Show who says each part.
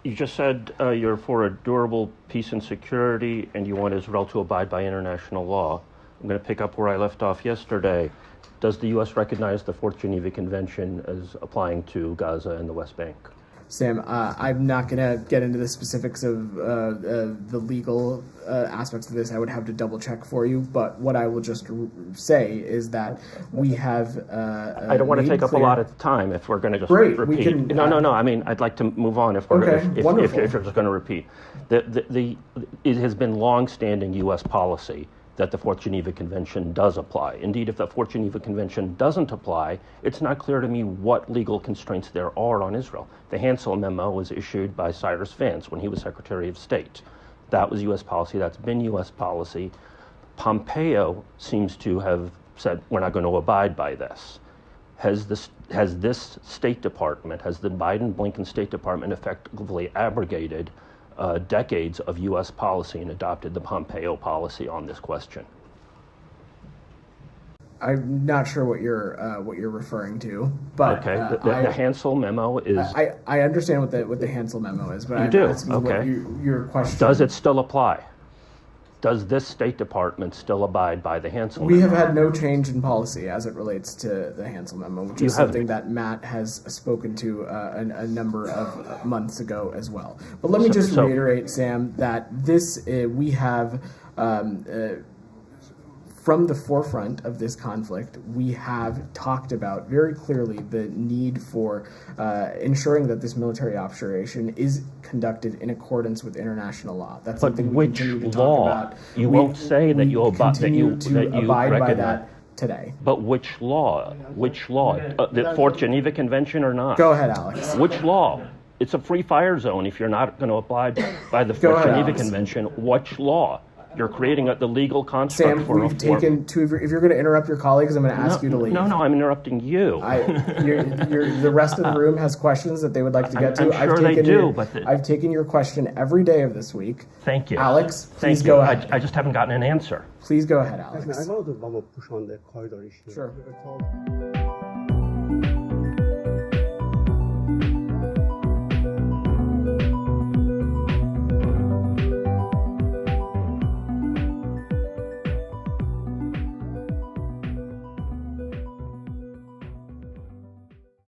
Speaker 1: You just said you're for a durable peace and security, and you want Israel to abide by international law. I'm going to pick up where I left off yesterday. Does the U.S. recognize the Fourth Geneva Convention as applying to Gaza and the West Bank?
Speaker 2: Sam, I'm not going to get into the specifics of the legal aspects of this. I would have to double check for you. But what I will just say is that we have.
Speaker 1: I don't want to take up a lot of time if we're going to just
Speaker 2: Great,
Speaker 1: repeat.
Speaker 2: we can,
Speaker 1: No. I mean, I'd like to move on if we're if you're just going to repeat. It has been long-standing U.S. policy that the Fourth Geneva Convention does apply. Indeed, if the Fourth Geneva Convention doesn't apply, it's not clear to me what legal constraints there are on Israel. The Hansell Memo was issued by Cyrus Vance when he was Secretary of State. That was U.S. policy. That's been U.S. policy. Pompeo seems to have said, we're not going to abide by this. Has this State Department, has the Biden-Blinken State Department effectively abrogated decades of U.S. policy and adopted the Pompeo policy on this question?
Speaker 2: I'm not sure what you're referring to, but
Speaker 1: okay. The Hansell Memo is.
Speaker 2: I understand what the Hansell Memo is, but
Speaker 1: you
Speaker 2: I'm
Speaker 1: do.
Speaker 2: asking
Speaker 1: Okay.
Speaker 2: what your question.
Speaker 1: Does it still apply? Does this State Department still abide by the Hansell Memo?
Speaker 2: We have had no change in policy as it relates to the Hansell Memo, which is something that Matt has spoken to a number of months ago as well. But let me just reiterate, Sam, that this we have, from the forefront of this conflict, we have talked about very clearly the need for ensuring that this military operation is conducted in accordance with international law. That's something we continue to talk about.
Speaker 1: You won't say that you abide
Speaker 2: by that today.
Speaker 1: But which law? Which law? The Fourth Geneva Convention or not?
Speaker 2: Go ahead, Alex.
Speaker 1: Which law? It's a free fire zone if you're not going to abide by the Fourth Geneva Convention. Which law? You're creating the legal construct
Speaker 2: Sam, we've taken two. If you're going to interrupt your colleagues, I'm going to ask you to leave.
Speaker 1: No, I'm interrupting you.
Speaker 2: The rest of the room has questions that they would like to get to.
Speaker 1: I'm sure they do,
Speaker 2: I've taken your question every day of this week.
Speaker 1: Thank you.
Speaker 2: Alex, please go ahead.
Speaker 1: I just haven't gotten an answer.
Speaker 2: Please go ahead, Alex.
Speaker 3: I want to push on the corridor issue.
Speaker 2: Sure.